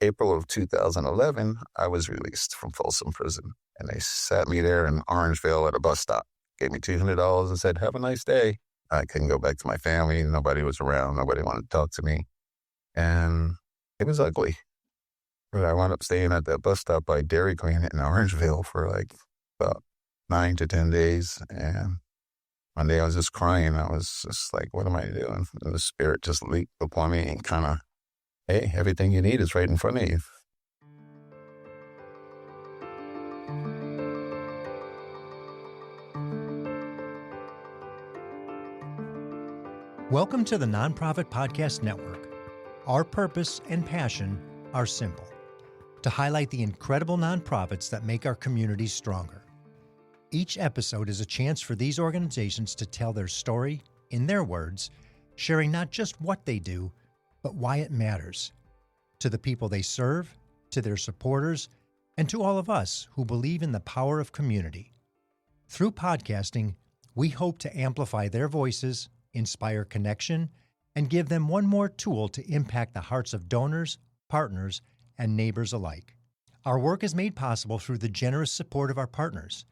April of 2011, I was released from Folsom Prison, and they sat me there in Orangeville at a bus stop, gave me $200 and said, "Have a nice day." I couldn't go back to my family. Nobody was around. Nobody wanted to talk to me. And it was ugly. But I wound up staying at that bus stop by Dairy Queen in Orangeville for like about 9 to 10 days. And one day I was just crying. I was just like, what am I doing? And the spirit just leaped upon me and kind of, hey, everything you need is right in front of you. Welcome to the Nonprofit Podcast Network. Our purpose and passion are simple: to highlight the incredible nonprofits that make our communities stronger. Each episode is a chance for these organizations to tell their story in their words, sharing not just what they do, but why it matters to the people they serve, to their supporters, and to all of us who believe in the power of community. Through podcasting, we hope to amplify their voices, inspire connection, and give them one more tool to impact the hearts of donors, partners, and neighbors alike. Our work is made possible through the generous support of our partners.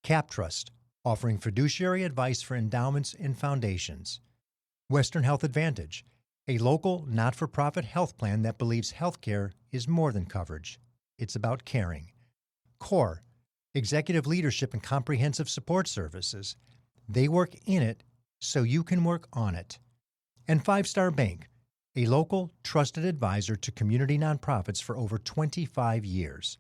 Cap Trust, offering fiduciary advice for endowments and foundations. Western Health Advantage, a local, not-for-profit health plan that believes healthcare is more than coverage. It's about caring. CORE, Executive Leadership and Comprehensive Support Services. They work in it so you can work on it. And Five Star Bank, a local, trusted advisor to community nonprofits for over 25 years.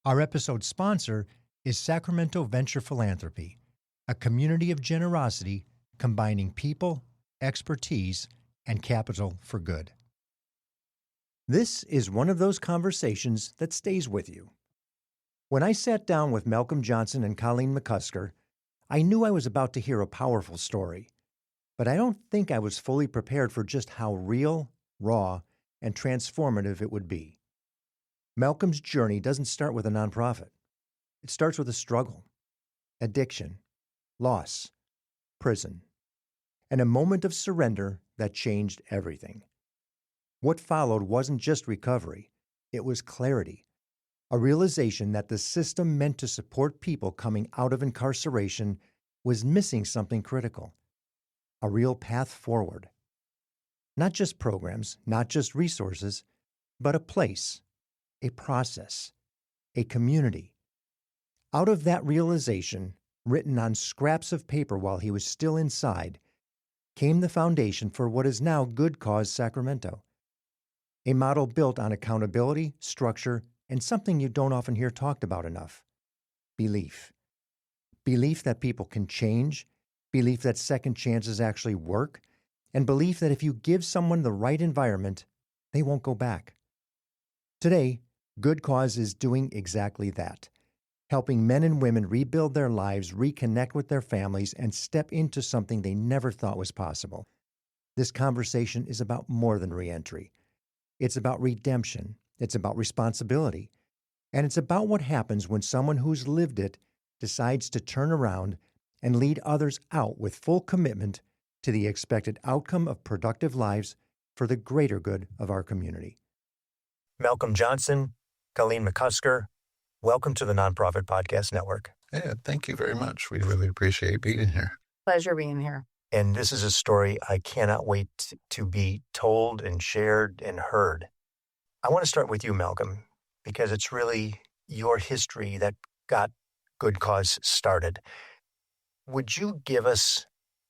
Our episode sponsor is Sacramento Venture Philanthropy, a community of generosity combining people, expertise, and capital for good. This is one of those conversations that stays with you. When I sat down with Malcolm Johnson and Colleen McCusker, I knew I was about to hear a powerful story, but I don't think I was fully prepared for just how real, raw, and transformative it would be. Malcolm's journey doesn't start with a nonprofit. It starts with a struggle, addiction, loss, prison, and a moment of surrender that changed everything. What followed wasn't just recovery, it was clarity. A realization that the system meant to support people coming out of incarceration was missing something critical: a real path forward. Not just programs, not just resources, but a place, a process, a community. Out of that realization, written on scraps of paper while he was still inside, came the foundation for what is now Good Cause Sacramento, a model built on accountability, structure, and something you don't often hear talked about enough: belief. Belief that people can change, belief that second chances actually work, and belief that if you give someone the right environment, they won't go back. Today, Good Cause is doing exactly that, helping men and women rebuild their lives, reconnect with their families, and step into something they never thought was possible. This conversation is about more than reentry. It's about redemption. It's about responsibility. And it's about what happens when someone who's lived it decides to turn around and lead others out with full commitment to the expected outcome of productive lives for the greater good of our community. Malcolm Johnson, Colleen McCusker, welcome to the Nonprofit Podcast Network. Yeah, thank you very much. We really appreciate being here. Pleasure being here. And this is a story I cannot wait to be told and shared and heard. I want to start with you, Malcolm, because it's really your history that got Good Cause started. Would you give us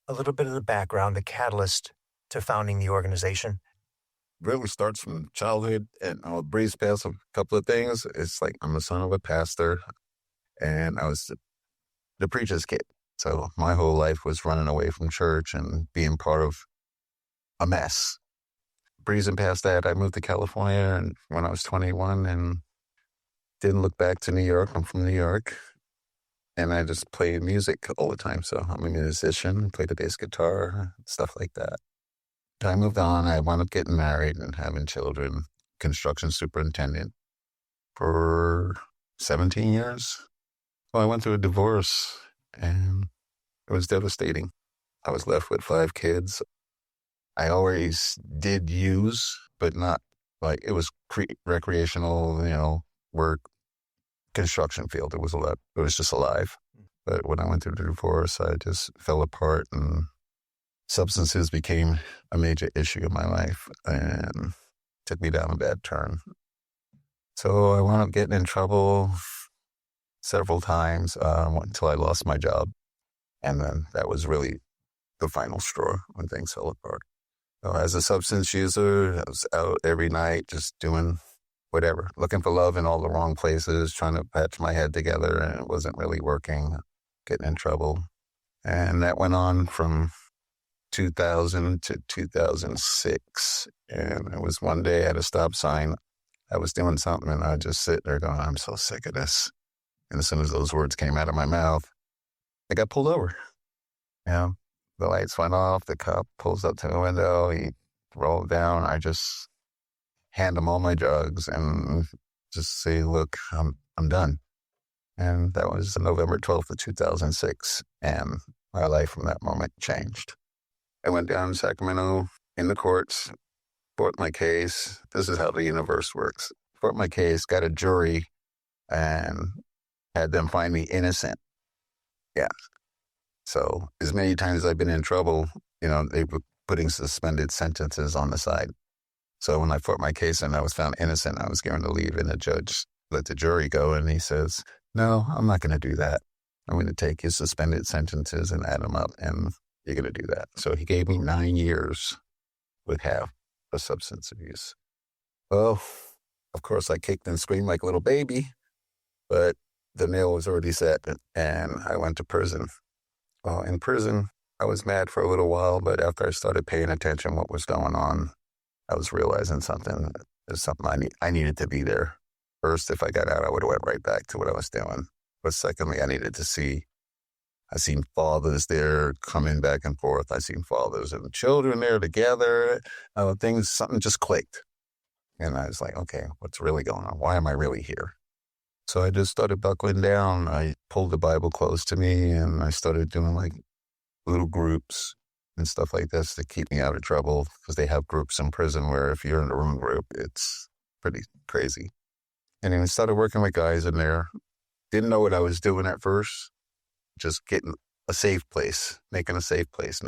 a little bit of the background, the catalyst to founding the organization? Really starts from childhood, and I'll breeze past a couple of things. It's like I'm the son of a pastor, and I was the preacher's kid. So my whole life was running away from church and being part of a mess. Breezing past that, I moved to California and when I was 21 and didn't look back to New York. I'm from New York, and I just play music all the time. So I'm a musician, play the bass guitar, stuff like that. I moved on. I wound up getting married and having children, construction superintendent for 17 years. Well, I went through a divorce, and it was devastating. I was left with 5 kids. I always did use, but not like it was recreational, work, construction field. It was it was just alive. But when I went through the divorce, I just fell apart, and substances became a major issue in my life and took me down a bad turn. So I wound up getting in trouble several times until I lost my job. And then that was really the final straw when things fell apart. So as a substance user, I was out every night just doing whatever, looking for love in all the wrong places, trying to patch my head together, and it wasn't really working, getting in trouble. And that went on from 2000 to 2006. And it was one day at a stop sign. I was doing something, and I just sit there going, I'm so sick of this. And as soon as those words came out of my mouth, I got pulled over. The lights went off. The cop pulls up to the window. He rolled down. I just hand him all my drugs and just say, look, I'm done. And that was November 12th of 2006. And my life from that moment changed. I went down to Sacramento in the courts, fought my case. This is how the universe works. Fought my case, got a jury, and had them find me innocent. Yeah. So as many times as I've been in trouble, they were putting suspended sentences on the side. So when I fought my case and I was found innocent, I was given to leave, and the judge let the jury go, and he says, no, I'm not going to do that. I'm going to take his suspended sentences and add them up, and you're going to do that. So he gave me 9 years with half of substance abuse. Well, of course, I kicked and screamed like a little baby, but the nail was already set, and I went to prison. Well, in prison, I was mad for a little while, but after I started paying attention what was going on, I was realizing something. There's something I needed to be there. First, if I got out, I would have went right back to what I was doing. But secondly, I needed to see. I seen fathers there coming back and forth. I seen fathers and children there together. Something just clicked. And I was like, okay, what's really going on? Why am I really here? So I just started buckling down. I pulled the Bible close to me, and I started doing like little groups and stuff like this to keep me out of trouble, because they have groups in prison where if you're in the wrong group, it's pretty crazy. And then I started working with guys in there. Didn't know what I was doing at first. Just getting a safe place, making a safe place,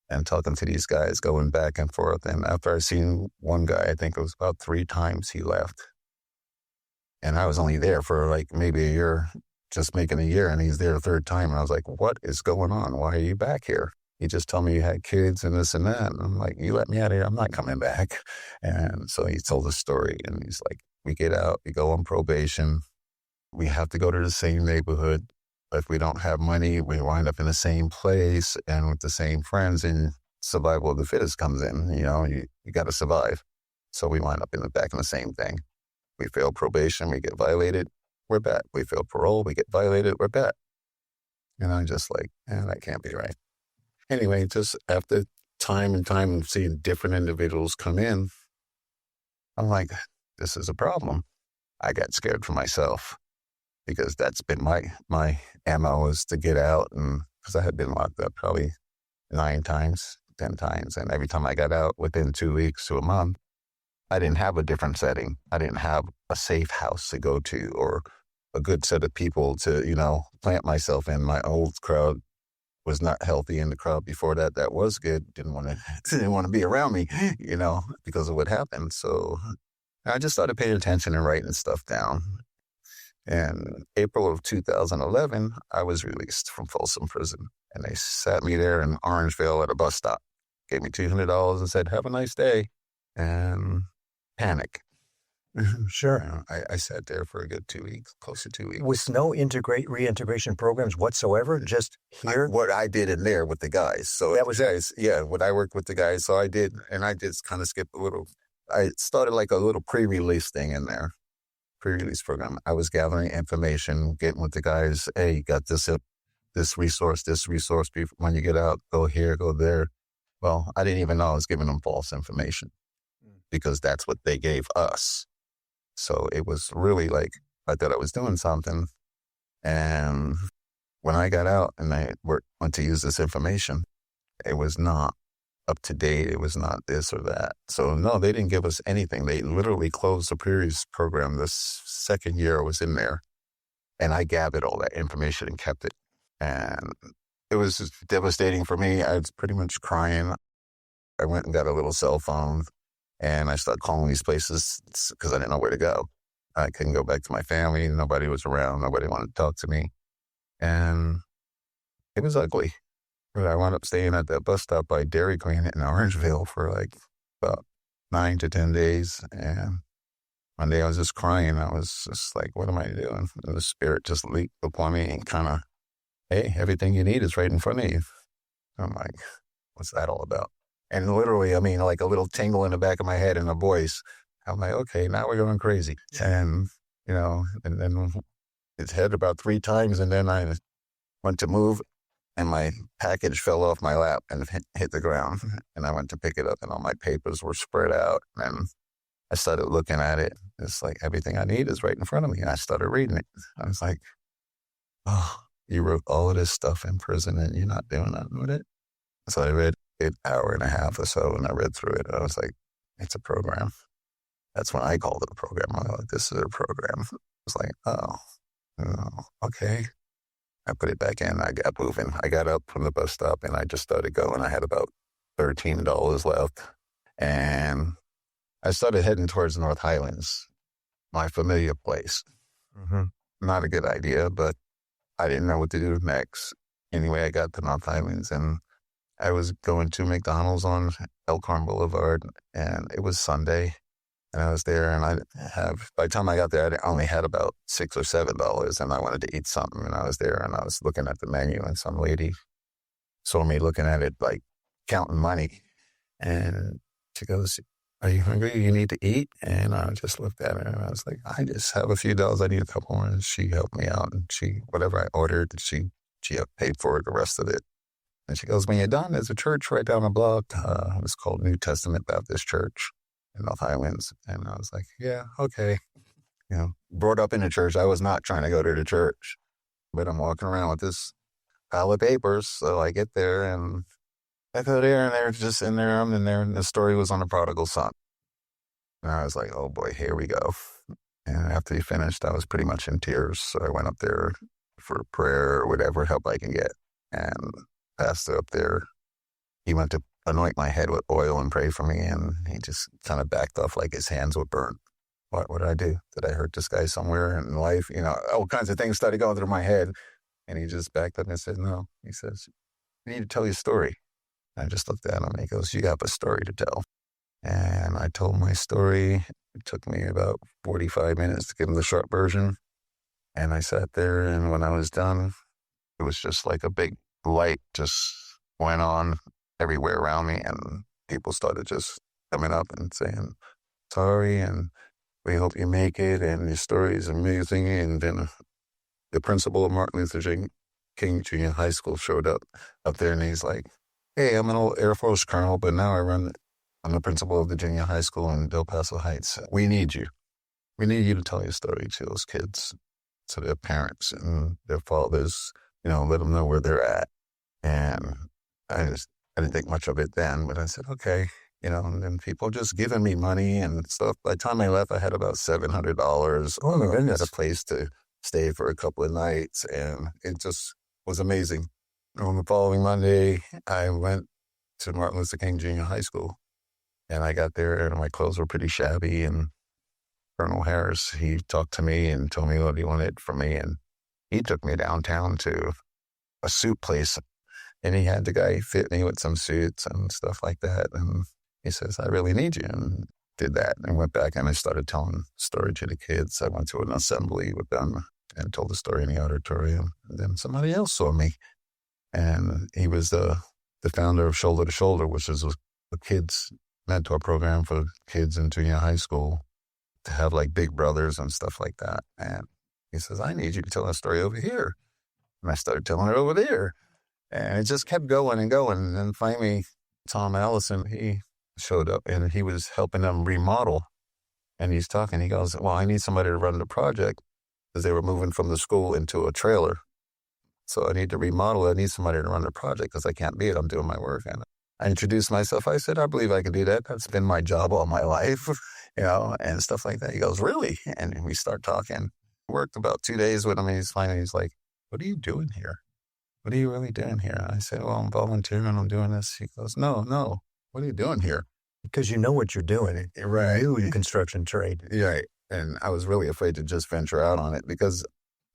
and talking to these guys, going back and forth. And after I seen one guy, I think it was about 3 times he left. And I was only there for like maybe a year, just making a year, and he's there a 3rd time. And I was like, what is going on? Why are you back here? He just told me you had kids and this and that. And I'm like, you let me out of here, I'm not coming back. And so he told the story, and he's like, we get out, we go on probation. We have to go to the same neighborhood. If we don't have money, we wind up in the same place and with the same friends, and survival of the fittest comes in. You got to survive. So we wind up back in the same thing. We fail probation, we get violated, we're back. We fail parole, we get violated, we're back. And I'm just like, that can't be right. Anyway, just after time and time of seeing different individuals come in, I'm like, this is a problem. I got scared for myself, because that's been my MO, is to get out, and because I had been locked up probably 9 times, 10 times. And every time I got out within 2 weeks to a month, I didn't have a different setting. I didn't have a safe house to go to or a good set of people to, plant myself in. My old crowd was not healthy, and the crowd before that was good. Didn't want to be around me, because of what happened. So I just started paying attention and writing stuff down. And April of 2011, I was released from Folsom Prison, and they sat me there in Orangeville at a bus stop, gave me $200 and said, have a nice day, and panic. Sure. I sat there for a good 2 weeks, close to 2 weeks. With no reintegration programs whatsoever, just here? What I did in there with the guys. So that was guys, what I worked with the guys. So I did, and I just kind of skipped a little. I started like a little pre-release thing in there. Pre-release program. I was gathering information, getting with the guys. Hey, you got this resource. When you get out, go here, go there. Well, I didn't even know I was giving them false information, because that's what they gave us. So it was really like, I thought I was doing something. And when I got out and I went to use this information, it was not up to date. It was not this or that. So no, they didn't give us anything. They literally closed the previous program this second year I was in there. And I gathered all that information and kept it. And it was just devastating for me. I was pretty much crying. I went and got a little cell phone and I started calling these places because I didn't know where to go. I couldn't go back to my family. Nobody was around. Nobody wanted to talk to me. And it was ugly. But I wound up staying at that bus stop by Dairy Queen in Orangeville for like about 9 to 10 days. And one day I was just crying. I was just like, what am I doing? And the spirit just leaped upon me and kind of, hey, everything you need is right in front of you. I'm like, what's that all about? And literally, I mean, like a little tingle in the back of my head and a voice. I'm like, okay, now we're going crazy. And, and then it hit about 3 times. And then I went to move and my package fell off my lap and hit the ground. And I went to pick it up and all my papers were spread out. And I started looking at it. It's like everything I need is right in front of me. And I started reading it. I was like, oh, you wrote all of this stuff in prison and you're not doing nothing with it. So I read it an hour and a half or so and I read through it. I was like, it's a program. That's when I called it a program. I was like, this is a program. I was like, okay. I put it back in. I got moving. I got up from the bus stop and I just started going. I had about $13 left. And I started heading towards North Highlands, my familiar place. Mm-hmm. Not a good idea, but I didn't know what to do next. Anyway, I got to North Highlands and I was going to McDonald's on Elkhorn Boulevard and it was Sunday. And I was there and by the time I got there, I only had about $6 or $7 and I wanted to eat something. And I was there and I was looking at the menu and some lady saw me looking at it, like counting money. And she goes, are you hungry? You need to eat? And I just looked at her and I was like, I just have a few dollars. I need a couple more. And she helped me out and whatever I ordered, she paid for the rest of it. And she goes, when you're done, there's a church right down the block. It was called New Testament Baptist Church in North Highlands. And I was like, yeah, okay. Brought up in the church. I was not trying to go to the church, but I'm walking around with this pile of papers. So I get there and I go there and they're just in there. I'm in there and the story was on the prodigal son. And I was like, oh boy, here we go. And after he finished, I was pretty much in tears. So I went up there for prayer or whatever help I can get. And pastor up there, he went to anoint my head with oil and pray for me. And he just kind of backed off like his hands were burnt. What did I do? Did I hurt this guy somewhere in life? All kinds of things started going through my head. And he just backed up and said, no. He says, you need to tell your story. I just looked at him and he goes, you have a story to tell. And I told my story. It took me about 45 minutes to give him the short version. And I sat there and when I was done, it was just like a big light just went on everywhere around me and people started just coming up and saying, sorry, and we hope you make it, and your story is amazing. And then the principal of Martin Luther King Junior High School showed up there and he's like, hey, I'm an old Air Force colonel, but now I'm the principal of the junior high school in Del Paso Heights. We need you. We need you to tell your story to those kids, to their parents and their fathers, let them know where they're at. And I didn't think much of it then, but I said, okay, and then people just giving me money and stuff. By the time I left, I had about $700. Oh, my goodness. I had a place to stay for a couple of nights, and it just was amazing. On the following Monday, I went to Martin Luther King Junior High School, and I got there, and my clothes were pretty shabby, and Colonel Harris, he talked to me and told me what he wanted from me, and he took me downtown to a suit place, and he had the guy fit me with some suits and stuff like that, and he says, I really need you, and did that, and went back, and I started telling the story to the kids. I went to an assembly with them and told the story in the auditorium, and then somebody else saw me, and he was the founder of Shoulder to Shoulder, which is a kids mentor program for kids in junior high school to have like big brothers and stuff like that. And he says, I need you to tell a story over here. And I started telling it over there. And it just kept going and going. And then finally, Tom Allison, he showed up and he was helping them remodel. And he's talking, he goes, well, I need somebody to run the project because they were moving from the school into a trailer. So I need to remodel it. I need somebody to run the project because I can't be it. I'm doing my work. And I introduced myself. I said, I believe I can do that. That's been my job all my life, and stuff like that. He goes, really? And we start talking. Worked about 2 days with him. And he's like, what are you doing here? What are you really doing here? I said, well, I'm volunteering. I'm doing this. He goes, no. What are you doing here? Because you know what you're doing. Right. You knew construction trade. Right. And I was really afraid to just venture out on it because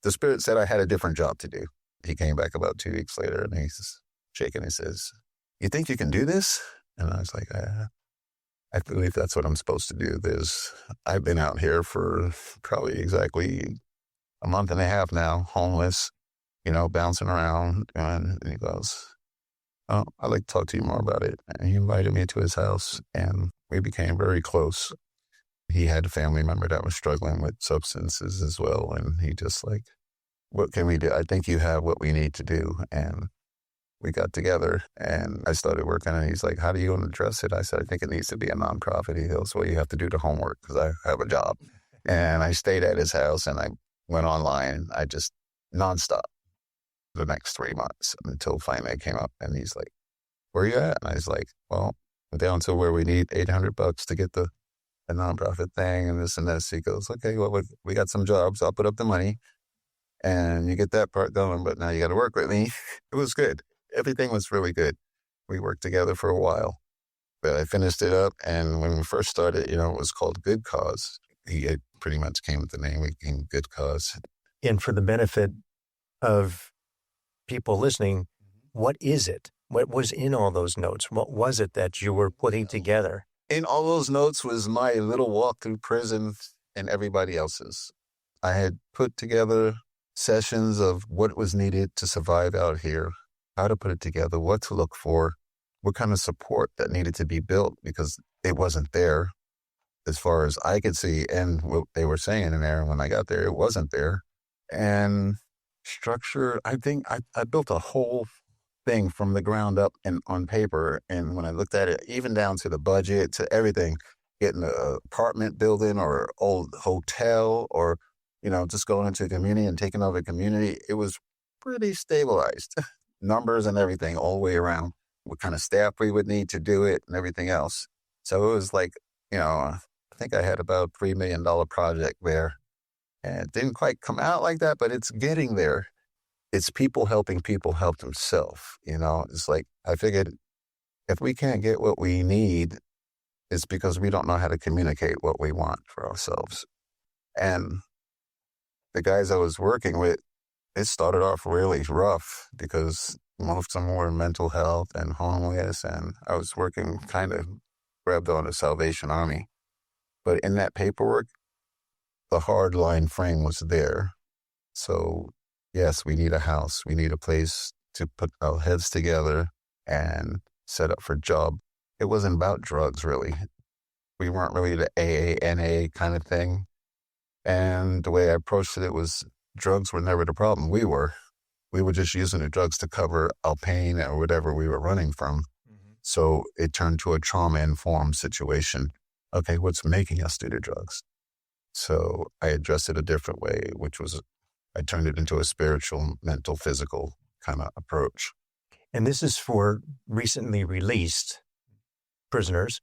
the Spirit said I had a different job to do. He came back about 2 weeks later and he's shaking. He says, you think you can do this? And I was like, I believe that's what I'm supposed to do. I've been out here for probably exactly a month and a half now, homeless, bouncing around. And he goes, oh, I'd like to talk to you more about it. And he invited me to his house and we became very close. He had a family member that was struggling with substances as well. And he just like, what can we do? I think you have what we need to do. And we got together and I started working and he's like, how do you want to address it? I said, I think it needs to be a nonprofit. He goes, well, you have to do the homework because I have a job. And I stayed at his house and I went online. I just nonstop the next 3 months until finally I came up and he's like, where are you at? And I was like, well, I'm down to where we need $800 to get the nonprofit thing and this and this. He goes, okay, well, we got some jobs. I'll put up the money and you get that part going, but now you got to work with me. It was good. Everything was really good. We worked together for a while, but I finished it up. And when we first started, it was called Good Cause. It pretty much came with the name. It became Good Cause. And for the benefit of people listening, what is it? What was in all those notes? What was it that you were putting together? In all those notes was my little walk through prison and everybody else's. I had put together sessions of what was needed to survive out here, how to put it together, what to look for, what kind of support that needed to be built because it wasn't there as far as I could see. And what they were saying in there when I got there, it wasn't there. And structure, I think I built a whole thing from the ground up and on paper. And when I looked at it, even down to the budget, to everything, getting an apartment building or old hotel or, just going into a community and taking over a community, it was pretty stabilized. Numbers and everything all the way around, what kind of staff we would need to do it and everything else. So it was like, I think I had about $3 million project there. And it didn't quite come out like that, but it's getting there. It's people helping people help themselves. It's like, I figured if we can't get what we need, it's because we don't know how to communicate what we want for ourselves. And the guys I was working with, it started off really rough because most of them were mental health and homeless. And I was working kind of grabbed on the Salvation Army. But in that paperwork, the hard line frame was there. So yes, we need a house. We need a place to put our heads together and set up for job. It wasn't about drugs, really. We weren't really the AA, NA kind of thing. And the way I approached it was drugs were never the problem. We were just using the drugs to cover our pain or whatever we were running from. Mm-hmm. So it turned to a trauma-informed situation. Okay, what's making us do the drugs? So I addressed it a different way, which was I turned it into a spiritual, mental, physical kind of approach. And this is for recently released prisoners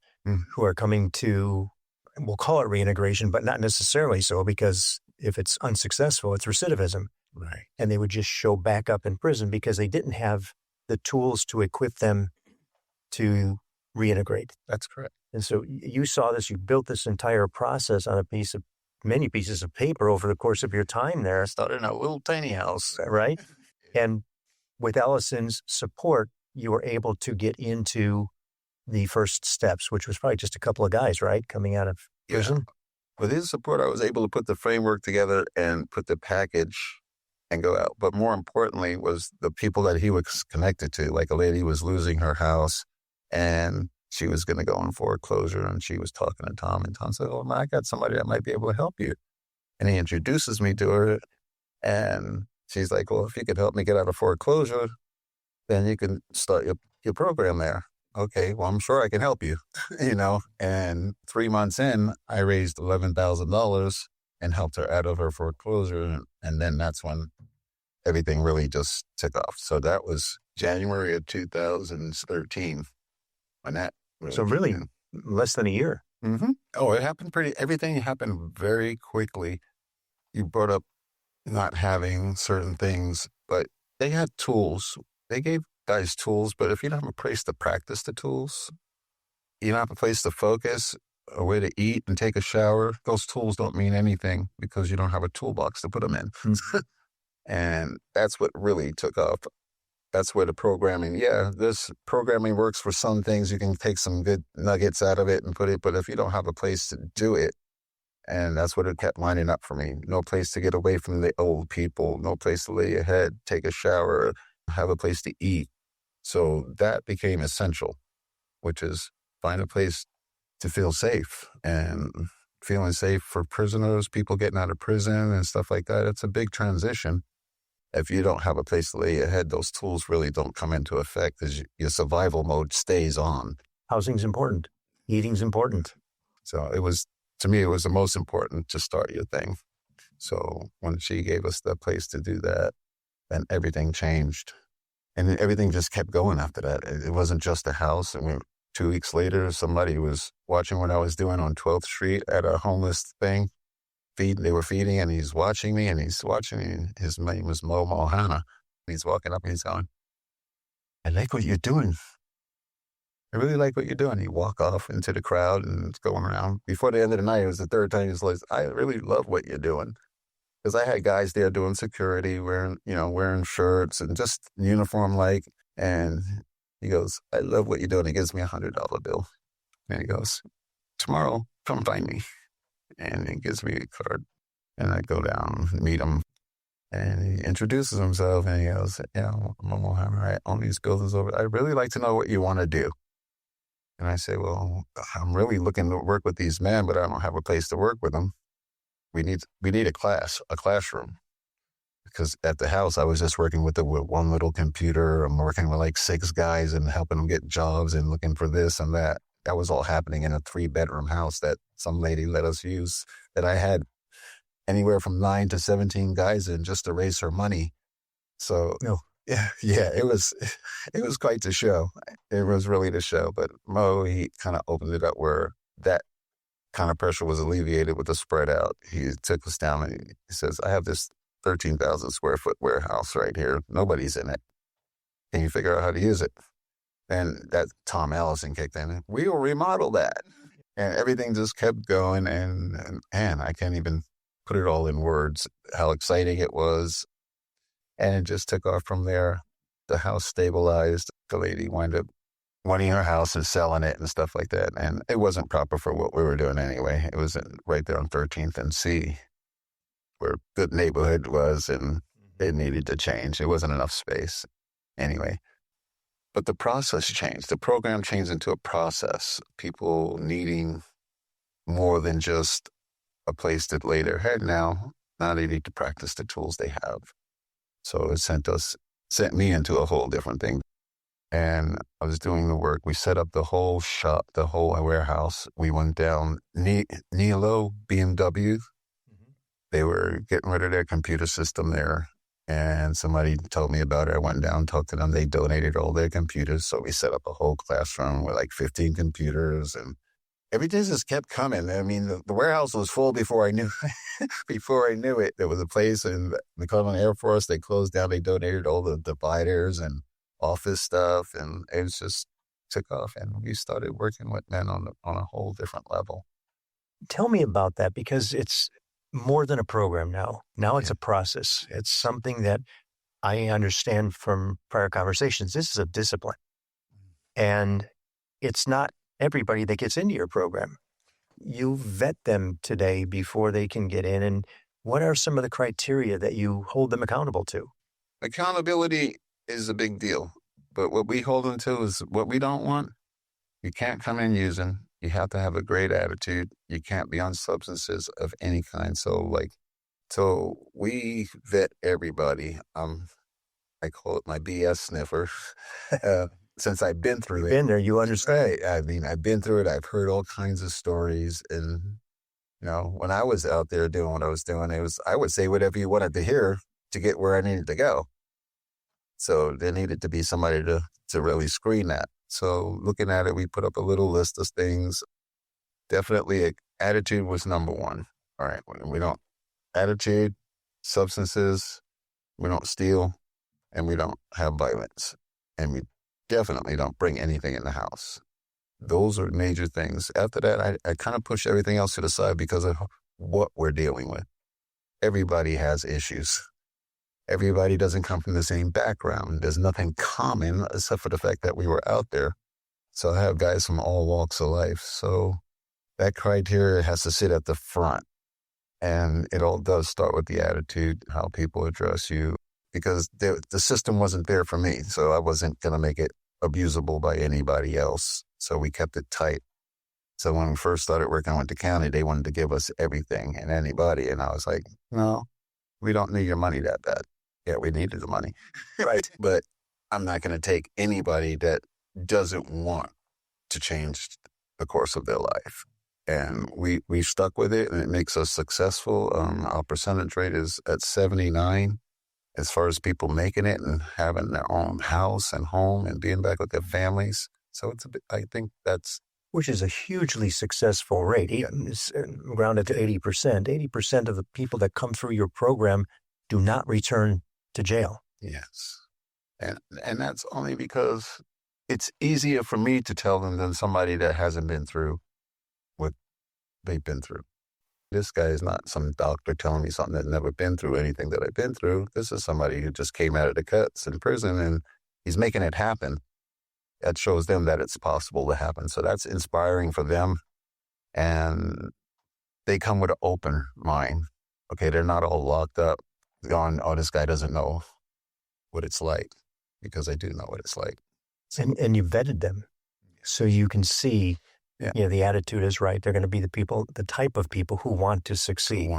who are coming to, we'll call it reintegration, but not necessarily so, because if it's unsuccessful, it's recidivism. Right. And they would just show back up in prison because they didn't have the tools to equip them to reintegrate. That's correct. And so you saw this, you built this entire process on many pieces of paper over the course of your time there. Started in a little tiny house. Right? And with Allison's support, you were able to get into the first steps, which was probably just a couple of guys, right? Coming out of prison. Yeah. With his support, I was able to put the framework together and put the package and go out. But more importantly was the people that he was connected to. Like a lady was losing her house and she was going to go in foreclosure and she was talking to Tom and Tom said, oh, man, I got somebody that might be able to help you. And he introduces me to her and she's like, well, if you could help me get out of foreclosure, then you can start your program there. Okay, well, I'm sure I can help you, and 3 months in, I raised $11,000 and helped her out of her foreclosure. And then that's when everything really just took off. So that was January of 2013. when that So came really, in. less than a year. Mm-hmm. Oh, it happened everything happened very quickly. You brought up not having certain things, but they had tools. They gave guys tools, but if you don't have a place to practice the tools, you don't have a place to focus, a way to eat and take a shower, those tools don't mean anything because you don't have a toolbox to put them in. And that's what really took off. That's where the programming, this programming works for some things. You can take some good nuggets out of it and put it, but if you don't have a place to do it, and that's what it kept lining up for me. No place to get away from the old people, no place to lay your head, take a shower, have a place to eat. So that became essential, which is find a place to feel safe. And feeling safe for prisoners, people getting out of prison and stuff like that, it's a big transition. If you don't have a place to lay your head, those tools really don't come into effect because your survival mode stays on. Housing's important. Eating's important. So to me, it was the most important to start your thing. So when she gave us the place to do that, then everything changed. And everything just kept going after that. It wasn't just a house. And 2 weeks later, somebody was watching what I was doing on 12th Street at a homeless thing. They were feeding, and he's watching me, and his name was Mo Mohana. He's walking up and he's going, "I like what you're doing. I really like what you're doing." He walked off into the crowd and it's going around. Before the end of the night, it was the third time he was like, "I really love what you're doing." Because I had guys there doing security, wearing shirts and just uniform like. And he goes, "I love what you're doing." He gives me $100 bill. And he goes, "Tomorrow, come find me." And he gives me a card. And I go down and meet him. And he introduces himself and he goes, "I'm Mohammed. I own these buildings over. I'd really like to know what you want to do." And I say, "Well, I'm really looking to work with these men, but I don't have a place to work with them. We need a classroom." Because at the house, I was just working with one little computer. I'm working with like 6 guys and helping them get jobs and looking for this and that. That was all happening in a 3-bedroom house that some lady let us use, that I had anywhere from 9 to 17 guys in just to raise her money. So it was quite the show. It was really the show. But Mo, he kind of opened it up where that kind of pressure was alleviated with the spread out. He took us down and he says, "I have this 13,000 square foot warehouse right here. Nobody's in it. Can you figure out how to use it?" And that Tom Allison kicked in. "We will remodel that." And everything just kept going. And I can't even put it all in words, how exciting it was. And it just took off from there. The house stabilized. The lady wound up wanting her house and selling it and stuff like that. And it wasn't proper for what we were doing anyway. It was right there on 13th and C, where Good Neighborhood was, and it needed to change. It wasn't enough space anyway. But the process changed. The program changed into a process. People needing more than just a place to lay their head now. Now they need to practice the tools they have. So it sent me into a whole different thing. And I was doing the work. We set up the whole shop, the whole warehouse. We went down Nilo BMW. They were getting rid of their computer system there. And somebody told me about it. I went down, talked to them. They donated all their computers. So we set up a whole classroom with like 15 computers, and everything just kept coming. I mean, the warehouse was full before I knew it. There was a place in the Colleen Air Force. They closed down. They donated all the dividers and office stuff. And it just took off. And we started working with men on a whole different level. Tell me about that, because it's more than a program now. Now it's a process. It's something that I understand from prior conversations. This is a discipline. And it's not everybody that gets into your program. You vet them today before they can get in. And what are some of the criteria that you hold them accountable to? Accountability is a big deal. But what we hold them to is what we don't want. You can't come in using. You have to have a great attitude. You can't be on substances of any kind. So we vet everybody. I call it my BS sniffer. Since I've been through it. Been there, you understand. Right. I mean, I've been through it. I've heard all kinds of stories. And, when I was out there doing what I was doing, I would say whatever you wanted to hear to get where I needed to go. So there needed to be somebody to really screen that. So looking at it, we put up a little list of things. Definitely attitude was number one. All right. We don't attitude, substances, we don't steal, and we don't have violence. And we definitely don't bring anything in the house. Those are major things. After that, I kind of push everything else to the side because of what we're dealing with. Everybody has issues. Everybody doesn't come from the same background. There's nothing common except for the fact that we were out there. So I have guys from all walks of life. So that criteria has to sit at the front. And it all does start with the attitude, how people address you, because the system wasn't there for me. So I wasn't going to make it abusable by anybody else. So we kept it tight. So when we first started working with the county, they wanted to give us everything and anybody. And I was like, no, we don't need your money that bad. Yeah, we needed the money. Right. But I'm not going to take anybody that doesn't want to change the course of their life. And we stuck with it, and it makes us successful. Our percentage rate is at 79 as far as people making it and having their own house and home and being back with their families. So I think that's... Which is a hugely successful rate. It's rounded to 80%. 80% of the people that come through your program do not return to jail. Yes. And that's only because it's easier for me to tell them than somebody that hasn't been through what they've been through. This guy is not some doctor telling me something that's never been through anything that I've been through. This is somebody who just came out of the cuts in prison, and he's making it happen. That shows them that it's possible to happen. So that's inspiring for them. And they come with an open mind. Okay, they're not all locked up going, oh, this guy doesn't know what it's like, because I do know what it's like. And you vetted them so you can see, the attitude is right. They're going to be the type of people who want to succeed.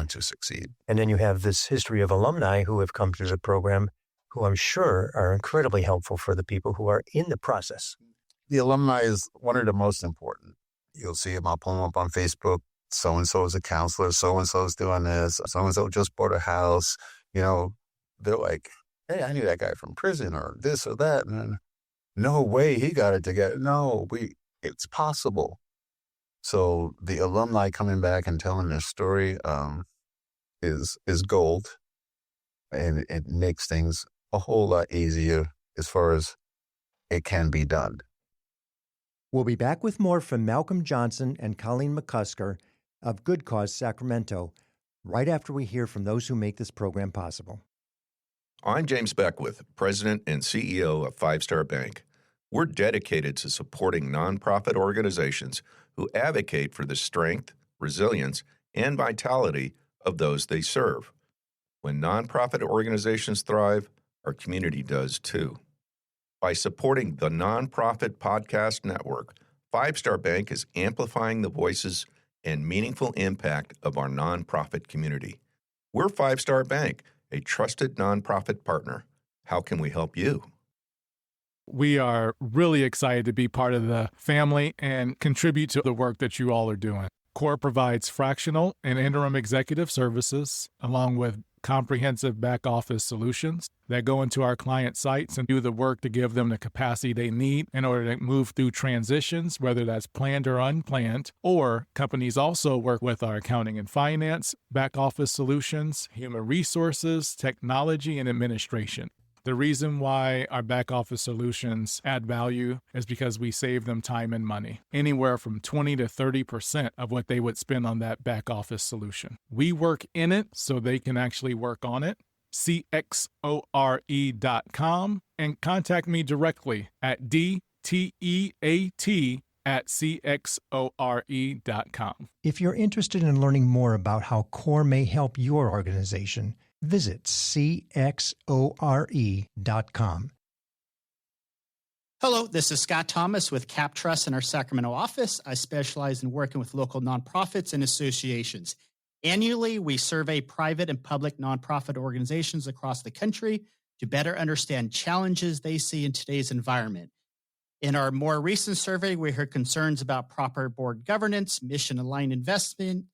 And then you have this history of alumni who have come through the program who I'm sure are incredibly helpful for the people who are in the process. The alumni is one of the most important. You'll see them, I'll pull them up on Facebook. So-and-so is a counselor. So-and-so is doing this. So-and-so just bought a house. They're like, hey, I knew that guy from prison or this or that. And then, no way he got it together. No, it's possible. So the alumni coming back and telling their story is gold. And it makes things a whole lot easier as far as it can be done. We'll be back with more from Malcolm Johnson and Colleen McCusker of Good Cause Sacramento right after we hear from those who make this program possible. I'm James Beckwith, President and CEO of Five Star Bank. We're dedicated to supporting nonprofit organizations who advocate for the strength, resilience, and vitality of those they serve. When nonprofit organizations thrive, our community does too. By supporting the Nonprofit Podcast Network, Five Star Bank is amplifying the voices and meaningful impact of our nonprofit community. We're Five Star Bank, a trusted nonprofit partner. How can we help you? We are really excited to be part of the family and contribute to the work that you all are doing. CORE provides fractional and interim executive services, along with comprehensive back office solutions that go into our client sites and do the work to give them the capacity they need in order to move through transitions, whether that's planned or unplanned. Or companies also work with our accounting and finance, back office solutions, human resources, technology, and administration. The reason why our back office solutions add value is because we save them time and money, anywhere from 20 to 30% of what they would spend on that back office solution. We work in it so they can actually work on it. CXORE.com and contact me directly at DTEAT@CXORE.com. If you're interested in learning more about how CORE may help your organization, visit CXORE.com. Hello, this is Scott Thomas with Cap Trust in our Sacramento office. I specialize in working with local nonprofits and associations. Annually, we survey private and public nonprofit organizations across the country to better understand challenges they see in today's environment. In our more recent survey, we heard concerns about proper board governance, mission-aligned investment,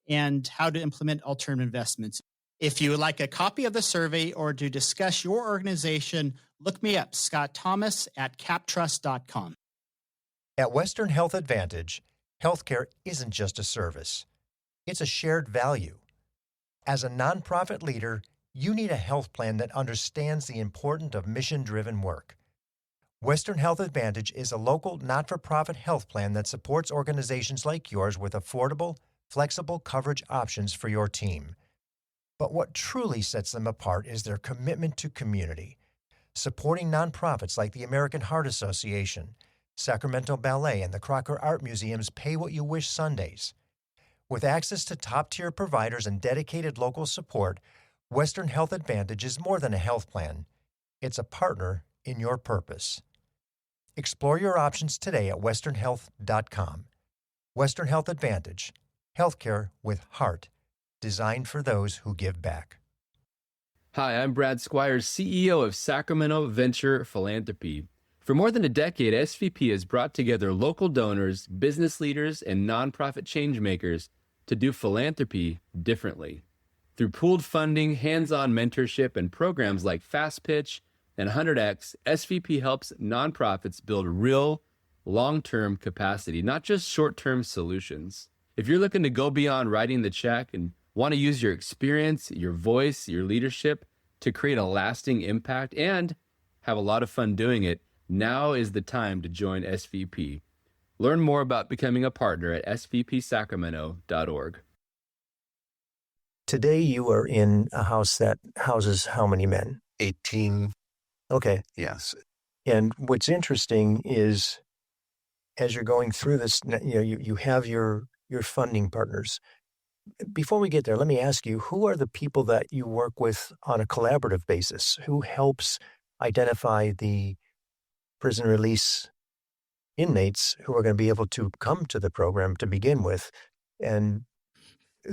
and how to implement alternative investments. If you would like a copy of the survey or to discuss your organization, look me up, Scott Thomas at captrust.com. At Western Health Advantage, healthcare isn't just a service. It's a shared value. As a nonprofit leader, you need a health plan that understands the importance of mission-driven work. Western Health Advantage is a local, not-for-profit health plan that supports organizations like yours with affordable, flexible coverage options for your team. But what truly sets them apart is their commitment to community, supporting nonprofits like the American Heart Association, Sacramento Ballet, and the Crocker Art Museum's Pay What You Wish Sundays. With access to top-tier providers and dedicated local support, Western Health Advantage is more than a health plan. It's a partner in your purpose. Explore your options today at westernhealth.com. Western Health Advantage, healthcare with heart, designed for those who give back. Hi, I'm Brad Squires, CEO of Sacramento Venture Philanthropy. For more than a decade, SVP has brought together local donors, business leaders, and nonprofit changemakers to do philanthropy differently. Through pooled funding, hands-on mentorship, and programs like Fast Pitch and 100X, SVP helps nonprofits build real, long-term capacity, not just short-term solutions. If you're looking to go beyond writing the check and want to use your experience, your voice, your leadership to create a lasting impact and have a lot of fun doing it, now is the time to join SVP. Learn more about becoming a partner at svpsacramento.org. Today you are in a house that houses how many men? 18, Okay. yes. And what's interesting is as you're going through this, you have your funding partners. Before we get there, let me ask you, who are the people that you work with on a collaborative basis? Who helps identify the prison release inmates who are going to be able to come to the program to begin with? And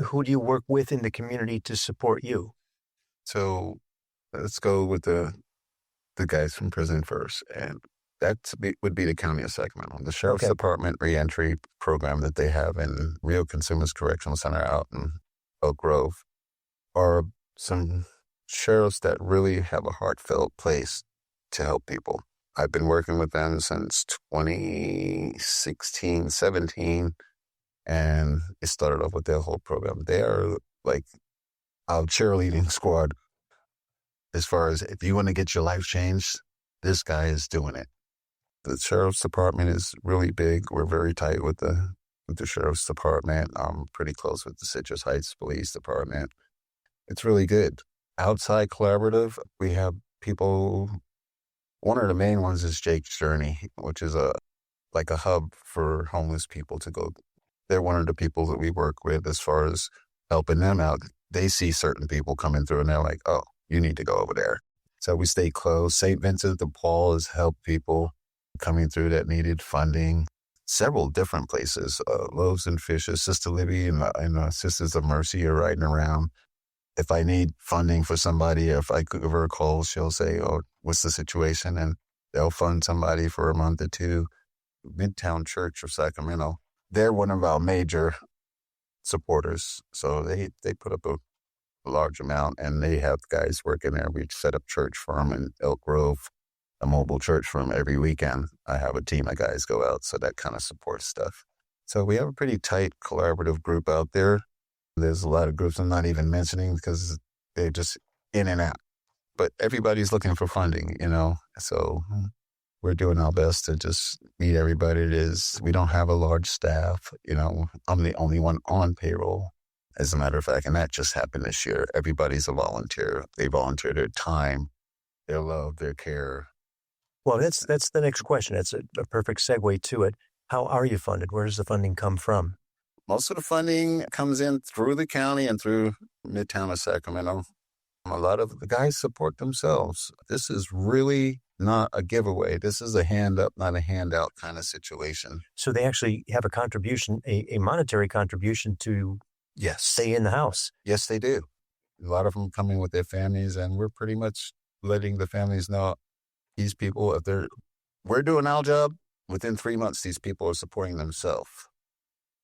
who do you work with in the community to support you? So let's go with the guys from prison first. And would be the County of Sacramento. The Sheriff's Department reentry program that they have in Rio Consumers Correctional Center out in Oak Grove are some sheriffs that really have a heartfelt place to help people. I've been working with them since 2016, 17, and it started off with their whole program. They are like our cheerleading squad. As far as if you want to get your life changed, this guy is doing it. The Sheriff's Department is really big. We're very tight with the Sheriff's Department. I'm pretty close with the Citrus Heights Police Department. It's really good. Outside collaborative, we have people. One of the main ones is Jake's Journey, which is a hub for homeless people to go. They're one of the people that we work with as far as helping them out. They see certain people coming through and they're like, oh, you need to go over there. So we stay close. St. Vincent de Paul has helped people coming through that needed funding. Several different places, Loaves and Fishes, Sister Libby and Sisters of Mercy are riding around. If I need funding for somebody, if I give her a call, she'll say, oh, what's the situation? And they'll fund somebody for a month or two. Midtown Church of Sacramento, they're one of our major supporters. So they put up a large amount and they have guys working there. We set up church for them in Elk Grove, a mobile church for them every weekend. I have a team of guys go out, so that kind of supports stuff. So we have a pretty tight collaborative group out there. There's a lot of groups I'm not even mentioning because they're just in and out. But everybody's looking for funding, so we're doing our best to just meet everybody. We don't have a large staff. I'm the only one on payroll, as a matter of fact, and that just happened this year. Everybody's a volunteer. They volunteer their time, their love, their care. Well, that's the next question. It's a perfect segue to it. How are you funded? Where does the funding come from? Most of the funding comes in through the county and through Midtown of Sacramento. A lot of the guys support themselves. This is really not a giveaway. This is a hand up, not a handout kind of situation. So they actually have a contribution, a monetary contribution to stay in the house. Yes, they do. A lot of them coming with their families, and we're pretty much letting the families know these people, we're doing our job, within 3 months, these people are supporting themselves.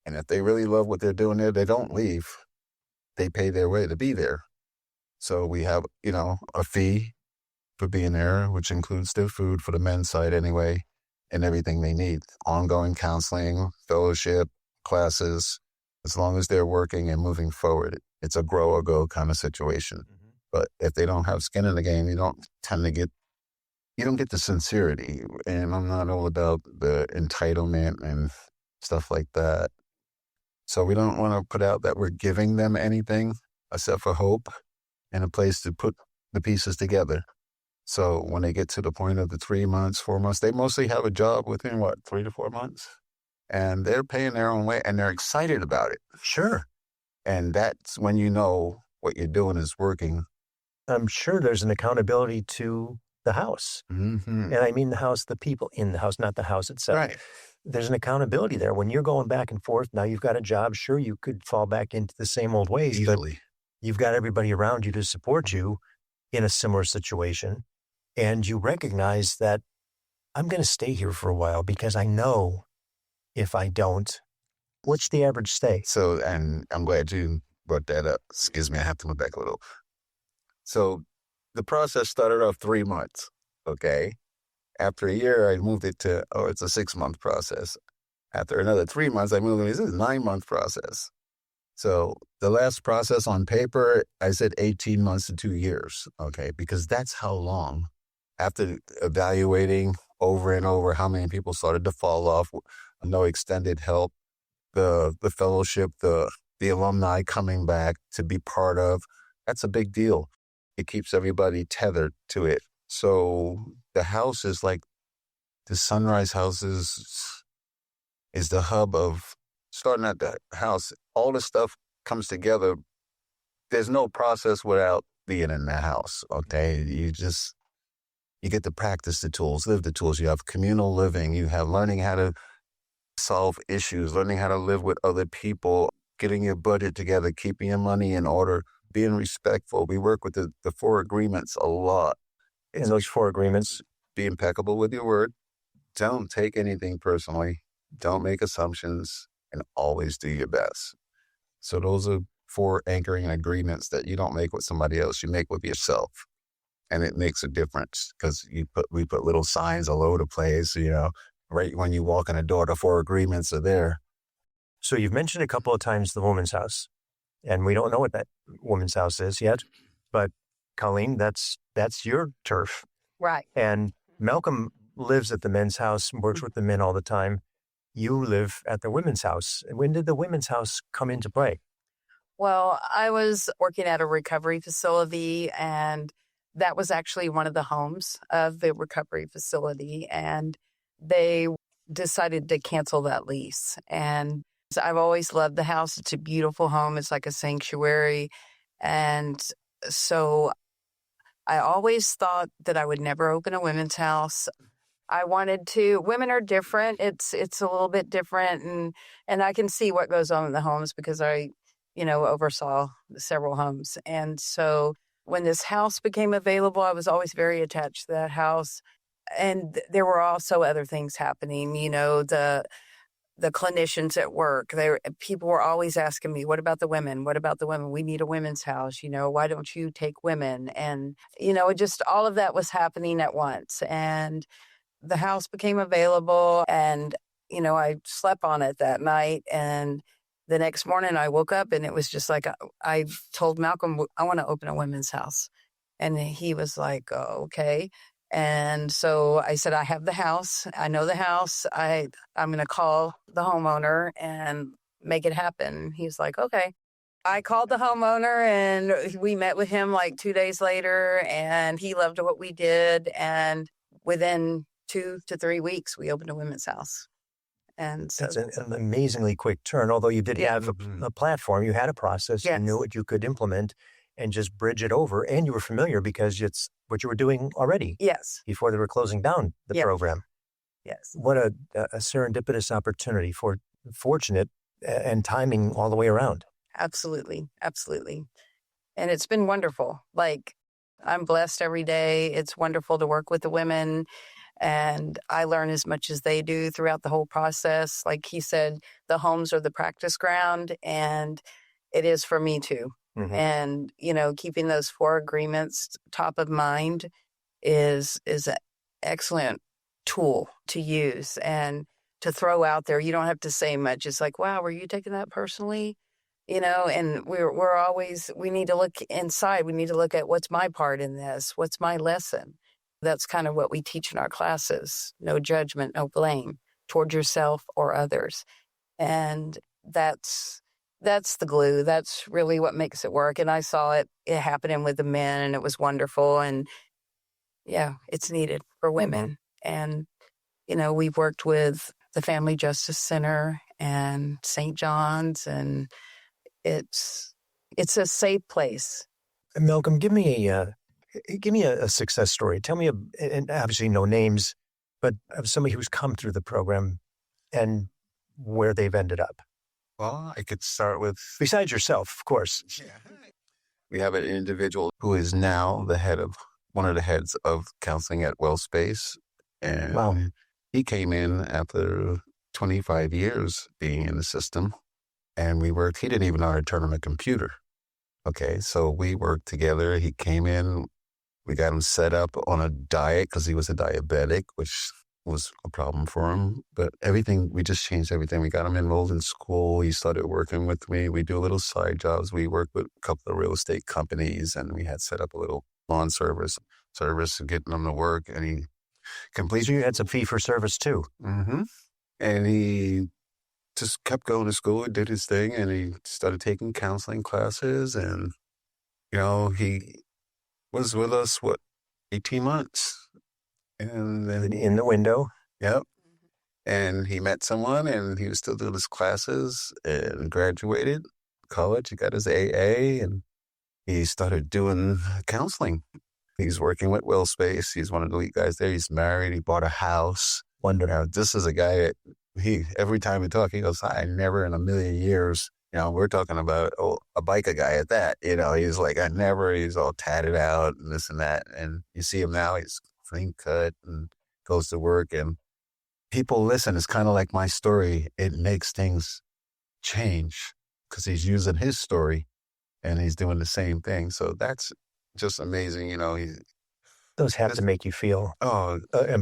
And if they really love what they're doing there, they don't leave. They pay their way to be there. So we have, a fee for being there, which includes their food for the men's side anyway. and everything they need. Ongoing counseling, fellowship, classes, as long as they're working and moving forward. It's a grow or go kind of situation. Mm-hmm. But if they don't have skin in the game, you don't get the sincerity. And I'm not all about the entitlement and stuff like that. So we don't want to put out that we're giving them anything except for hope and a place to put the pieces together. So when they get to the point of the 3 months, 4 months, they mostly have a job within 3 to 4 months, and they're paying their own way and they're excited about it. Sure. And that's when you know what you're doing is working. I'm sure there's an accountability to the house. Mm-hmm. And I mean the house, the people in the house, not the house itself. Right. There's an accountability there. When you're going back and forth, now you've got a job. Sure, you could fall back into the same old ways, Easily. but you've got everybody around you to support you in a similar situation. And you recognize that I'm going to stay here for a while because I know if I don't, what's the average stay? So, and I'm glad you brought that up. Excuse me, I have to move back a little. So the process started off 3 months, okay? After a year, I moved it to, it's a 6-month process. After another 3 months, I moved it, this is a 9-month process. So the last process on paper, I said 18 months to 2 years, okay? Because that's how long. After evaluating over and over how many people started to fall off, no extended help, the fellowship, the alumni coming back to be part of, that's a big deal. It keeps everybody tethered to it. So the house is like, the Sunrise House is the hub of, starting at the house, all the stuff comes together. There's no process without being in the house, okay? You get to practice the tools, live the tools. You have communal living. You have learning how to solve issues, learning how to live with other people, getting your budget together, keeping your money in order, being respectful. We work with the 4 agreements a lot. And those 4 agreements? Be impeccable with your word. Don't take anything personally. Don't make assumptions, and always do your best. So those are 4 anchoring agreements that you don't make with somebody else. You make with yourself. And it makes a difference because we put little signs all over the place, right when you walk in the door, the 4 agreements are there. So you've mentioned a couple of times the woman's house, and we don't know what that woman's house is yet, but Colleen, that's your turf. Right. And Malcolm lives at the men's house and works with the men all the time. You live at the women's house. When did the women's house come into play? Well, I was working at a recovery facility, and that was actually one of the homes of the recovery facility, and they decided to cancel that lease. And I've always loved the house. It's a beautiful home. It's like a sanctuary. And so I always thought that I would never open a women's house. I wanted to. Women are different. It's a little bit different, and I can see what goes on in the homes because I, oversaw several homes. And so when this house became available, I was always very attached to that house. And there were also other things happening, the clinicians at work. People were always asking me, what about the women? What about the women? We need a women's house. Why don't you take women? And, just all of that was happening at once. And the house became available, and, I slept on it that night. And the next morning I woke up, and it was just like, I told Malcolm, I want to open a women's house. And he was like, oh, okay. And so I said, I have the house. I know the house. I'm going to call the homeowner and make it happen. He's like, okay. I called the homeowner, and we met with him like 2 days later, and he loved what we did. And within 2 to 3 weeks, we opened a women's house. And so that's an amazingly quick turn. Although you did have a platform, you had a process, you knew what you could implement and just bridge it over. And you were familiar because it's what you were doing already. Yes. Before they were closing down the program. Yes. What a serendipitous opportunity, fortunate and timing all the way around. Absolutely. Absolutely. And it's been wonderful. Like, I'm blessed every day. It's wonderful to work with the women, and I learn as much as they do throughout the whole process. Like he said, the homes are the practice ground, and it is for me too. Mm-hmm. And, keeping those 4 agreements top of mind is an excellent tool to use and to throw out there. You don't have to say much. It's like, wow, were you taking that personally? And we're always, we need to look inside. We need to look at what's my part in this? What's my lesson? That's kind of what we teach in our classes. No judgment, no blame toward yourself or others. And that's the glue. That's really what makes it work. And I saw it happening with the men, and it was wonderful. And yeah, it's needed for women. And, we've worked with the Family Justice Center and St. John's, and it's a safe place. Malcolm, give me a success story. Tell me, and obviously no names, but of somebody who's come through the program and where they've ended up. Well, I could start with, Besides yourself, of course. we have an individual who is now one of the heads of counseling at WellSpace. And Wow. he came in after 25 years being in the system, and he didn't even know how to turn on a computer. Okay, so we worked together. He came in, we got him set up on a diet because he was a diabetic, which was a problem for him. But we just changed everything. We got him enrolled in school. He started working with me. We do little side jobs. We work with a couple of real estate companies, and we had set up a little lawn service getting him to work. And he completed. So you had some fee for service too. Mm-hmm. And he just kept going to school and did his thing, and he started taking counseling classes, and he was with us 18 months, and then In the window. yep, and he met someone, and he was still doing his classes and graduated college. He got his AA, and he started doing counseling. He's working with WellSpace. He's one of the lead guys there. He's married. He bought a house. Wonderful. This is a guy that every time we talk, he goes, I never in a million years, we're talking about a biker guy at that. He's like, he's all tatted out and this and that. And you see him now, he's clean cut and goes to work, and people listen. It's kind of like my story. It makes things change because he's using his story and he's doing the same thing. So that's just amazing. Those have to make you feel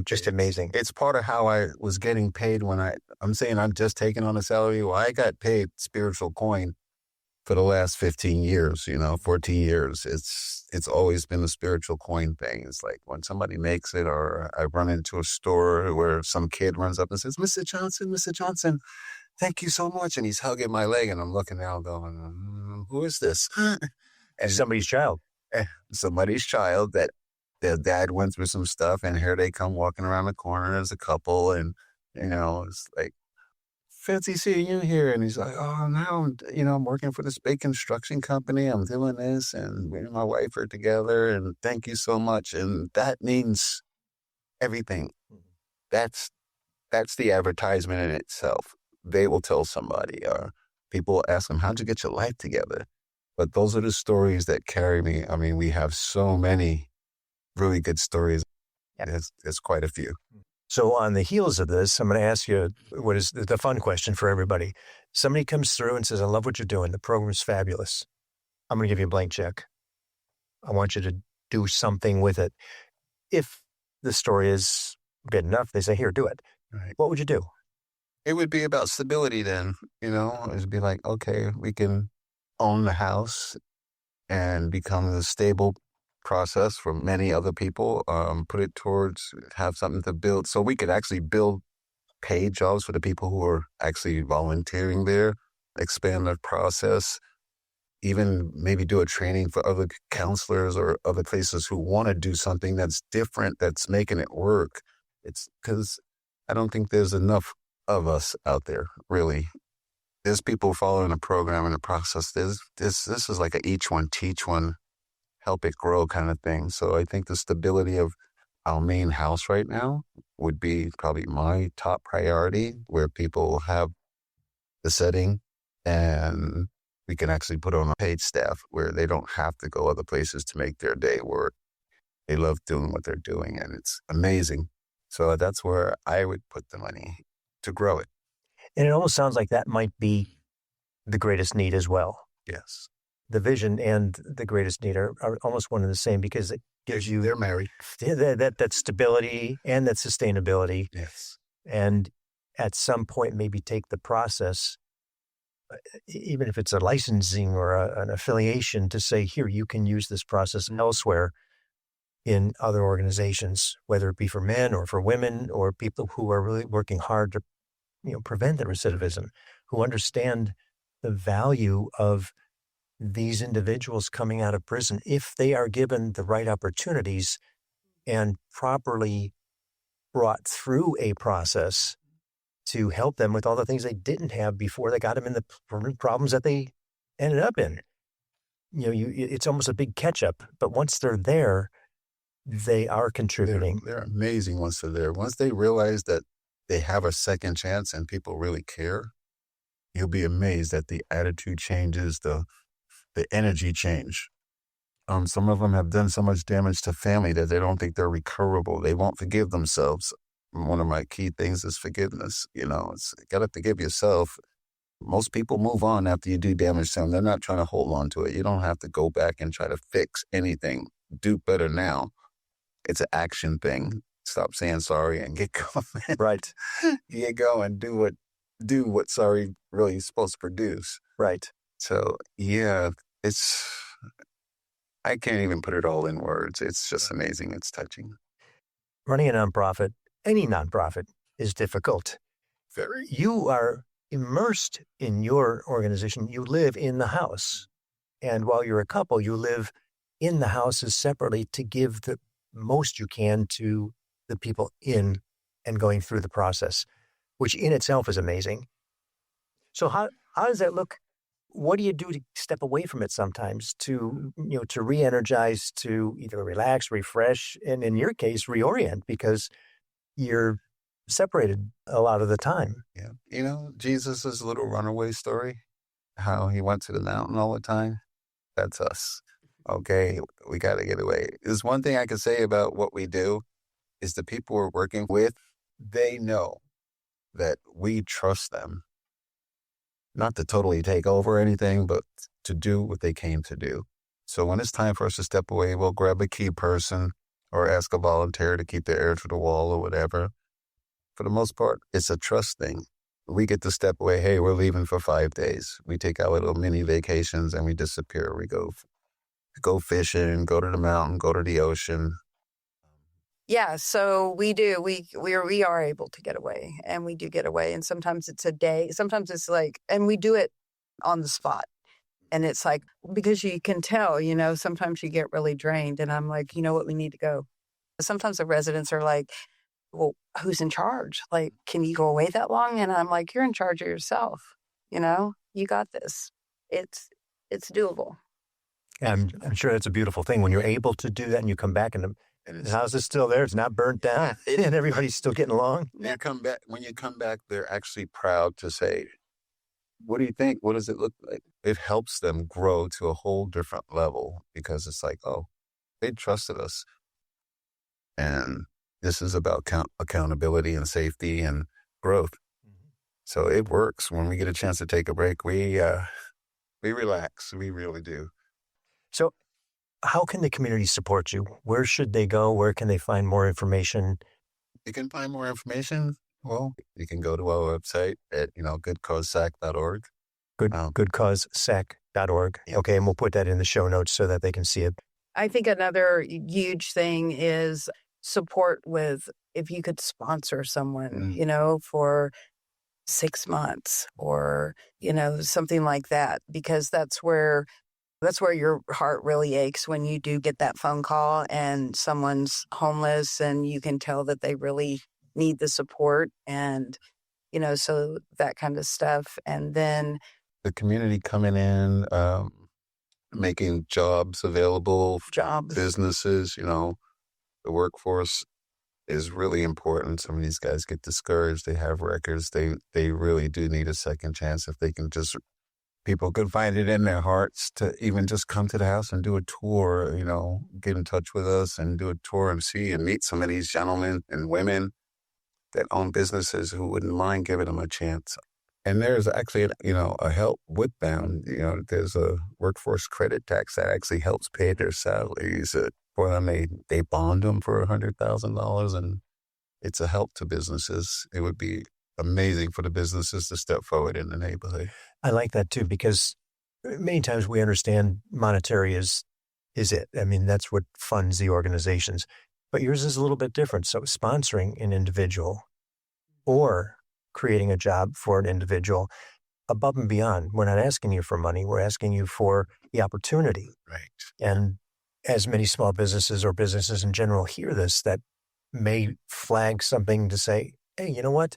just amazing. It's part of how I was getting paid when I'm saying I'm just taking on a salary. Well, I got paid spiritual coin for the last 15 years, 14 years. It's always been the spiritual coin thing. It's like when somebody makes it, or I run into a store where some kid runs up and says, Mr. Johnson, thank you so much. And he's hugging my leg, and I'm looking down going, who is this? And somebody's child. Somebody's child that their dad went through some stuff, and here they come walking around the corner as a couple, and it's like, fancy seeing you here. And he's like, oh, now I'm working for this big construction company. I'm doing this, and me and my wife are together, and thank you so much. And that means everything. That's the advertisement in itself. They will tell somebody, or people will ask them, how'd you get your life together? But those are the stories that carry me. I mean, we have so many really good stories. There's quite a few. So on the heels of this, I'm going to ask you what is the fun question for everybody. Somebody comes through and says, I love what you're doing. The program's fabulous. I'm going to give you a blank check. I want you to do something with it. If the story is good enough, they say, here, do it. Right. What would you do? It would be about stability then, It would be like, okay, we can own the house and become a stable process for many other people, put it towards have something to build, so we could actually build paid jobs for the people who are actually volunteering there, expand the process, even maybe do a training for other counselors or other places who want to do something that's different, that's making it work. It's because I don't think there's enough of us out there, really. There's people following the program and the process. This is like a each one, teach one, help it grow kind of thing. So I think the stability of our main house right now would be probably my top priority, where people have the setting and we can actually put on a paid staff where they don't have to go other places to make their day work. They love doing what they're doing, and it's amazing. So that's where I would put the money to grow it. And it almost sounds like that might be the greatest need as well. Yes. the vision and the greatest need are almost one and the same, because it gives you They're married. that stability and that sustainability. Yes. And at some point, maybe take the process, even if it's a licensing or an affiliation, to say, here, you can use this process elsewhere in other organizations, whether it be for men or for women or people who are really working hard to prevent the recidivism, who understand the value of these individuals coming out of prison if they are given the right opportunities and properly brought through a process to help them with all the things they didn't have before they got them in the problems that they ended up in. It's almost a big catch-up, but once they're there, they are contributing. They're amazing once they're there. Once they realize that they have a second chance and people really care, you'll be amazed at the attitude changes, the energy change. Some of them have done so much damage to family that they don't think they're recoverable. They won't forgive themselves. One of my key things is forgiveness. It's got to forgive yourself. Most people move on after you do damage to them. They're not trying to hold on to it. You don't have to go back and try to fix anything. Do better now. It's an action thing. Stop saying sorry and get going. Right. Get going. Do what sorry really is supposed to produce. Right. So yeah, I can't even put it all in words. It's just amazing. It's touching. Running a nonprofit, any nonprofit, is difficult. Very. You are immersed in your organization. You live in the house. And while you're a couple, you live in the houses separately to give the most you can to the people in and going through the process, which in itself is amazing. So how does that look? What do you do to step away from it sometimes, to re-energize, to either relax, refresh, and in your case, reorient, because you're separated a lot of the time? Yeah. Jesus' little runaway story, how he went to the mountain all the time. That's us. Okay. We got to get away. There's one thing I can say about what we do is the people we're working with, they know that we trust them. Not to totally take over anything, but to do what they came to do. So when it's time for us to step away, we'll grab a key person or ask a volunteer to keep their ear to the wall or whatever. For the most part, it's a trust thing. We get to step away. Hey, we're leaving for 5 days. We take our little mini vacations and we disappear. We go fishing, go to the mountain, go to the ocean. Yeah, so we do. We are able to get away, and we do get away. And sometimes it's a day. Sometimes it's and we do it on the spot. And it's because you can tell, sometimes you get really drained. And I'm like, you know what, we need to go. Sometimes the residents are like, well, who's in charge? Can you go away that long? And I'm like, you're in charge of yourself. You got this. It's doable. And I'm sure that's a beautiful thing when you're able to do that and you come back and the house is still there. It's not burnt down and everybody's still getting along. When you come back, they're actually proud to say, what do you think? What does it look like? It helps them grow to a whole different level because it's they trusted us. And this is about accountability and safety and growth. Mm-hmm. So it works. When we get a chance to take a break, we relax. We really do. So how can the community support you? Where should they go? Where can they find more information? You can find more information. Well, you can go to our website at, goodcausesac.org. Goodcausesac.org. Yeah. Okay, and we'll put that in the show notes so that they can see it. I think another huge thing is support with, if you could sponsor someone, for 6 months or, something like that, because that's where your heart really aches when you do get that phone call and someone's homeless and you can tell that they really need the support and, so that kind of stuff. And then the community coming in, making jobs available, businesses, the workforce is really important. Some of these guys get discouraged. They have records. They really do need a second chance if they can people could find it in their hearts to even just come to the house and do a tour, get in touch with us and do a tour and see and meet some of these gentlemen and women that own businesses who wouldn't mind giving them a chance. And there's actually, a help with them. There's a workforce credit tax that actually helps pay their salaries for them. They bond them for $100,000, and it's a help to businesses. It would be amazing for the businesses to step forward in the neighborhood. I like that too, because many times we understand monetary is it. I mean, that's what funds the organizations. But yours is a little bit different. So sponsoring an individual or creating a job for an individual above and beyond. We're not asking you for money. We're asking you for the opportunity. Right. And as many small businesses or businesses in general hear this, that may flag something to say, hey, you know what?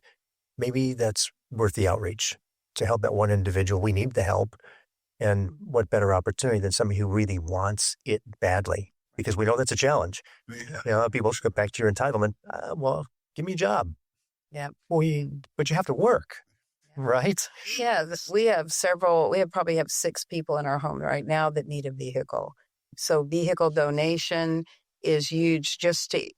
Maybe that's worth the outreach to help that one individual. We need the help. And what better opportunity than somebody who really wants it badly? Because we know that's a challenge. Yeah. People should go back to your entitlement. Well, give me a job. Yeah. But you have to work, right? Yeah. We probably have 6 people in our home right now that need a vehicle. So vehicle donation is huge, just to,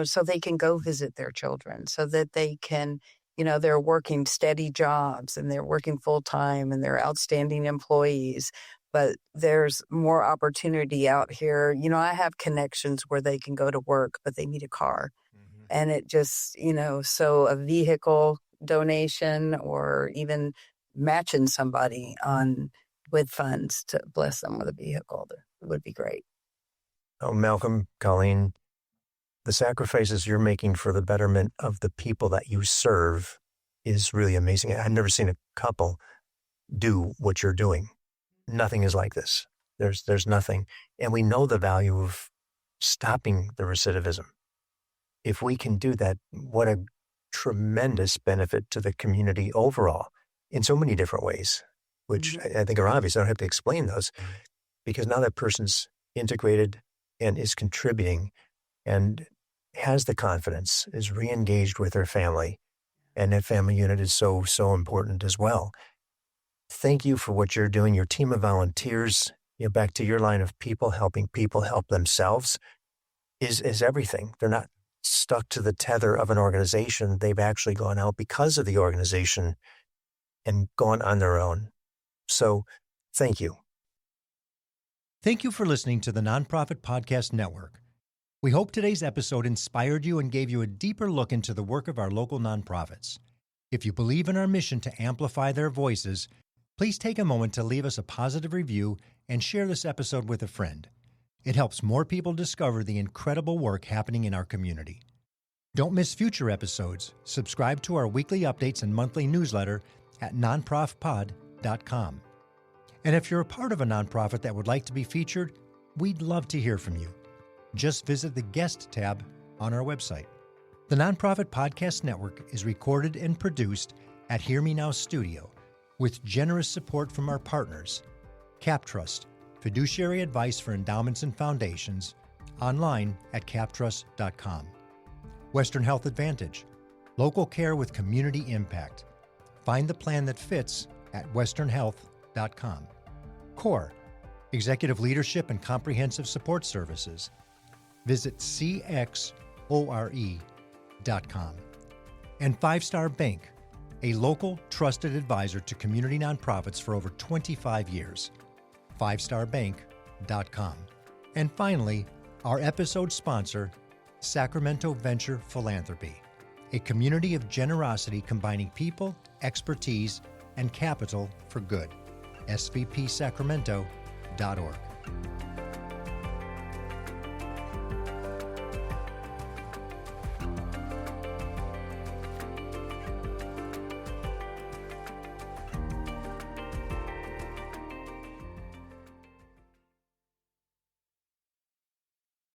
so they can go visit their children, so that they can, they're working steady jobs and they're working full time and they're outstanding employees. But there's more opportunity out here. I have connections where they can go to work, but they need a car. Mm-hmm. And it just, so a vehicle donation or even matching somebody with funds to bless them with a vehicle would be great. Oh, Malcolm, Colleen, the sacrifices you're making for the betterment of the people that you serve is really amazing. I've never seen a couple do what you're doing. Nothing is like this. There's nothing. And we know the value of stopping the recidivism. If we can do that, what a tremendous benefit to the community overall in so many different ways, which I think are obvious. I don't have to explain those, because now that person's integrated and is contributing and has the confidence, is re-engaged with their family. And that family unit is so, so important as well. Thank you for what you're doing. Your team of volunteers, back to your line of people helping people help themselves is everything. They're not stuck to the tether of an organization. They've actually gone out because of the organization and gone on their own. So thank you. Thank you for listening to the Nonprofit Podcast Network. We hope today's episode inspired you and gave you a deeper look into the work of our local nonprofits. If you believe in our mission to amplify their voices, please take a moment to leave us a positive review and share this episode with a friend. It helps more people discover the incredible work happening in our community. Don't miss future episodes. Subscribe to our weekly updates and monthly newsletter at nonprofpod.com. And if you're a part of a nonprofit that would like to be featured, we'd love to hear from you. Just visit the Guest tab on our website. The Nonprofit Podcast Network is recorded and produced at Hear Me Now Studio with generous support from our partners, CapTrust, fiduciary advice for endowments and foundations, online at captrust.com. Western Health Advantage, local care with community impact. Find the plan that fits at westernhealth.com. CORE, executive leadership and comprehensive support services. Visit cxore.com. And 5 Star Bank, a local trusted advisor to community nonprofits for over 25 years. 5starbank.com. And finally, our episode sponsor, Sacramento Venture Philanthropy, a community of generosity combining people, expertise, and capital for good. svpsacramento.org.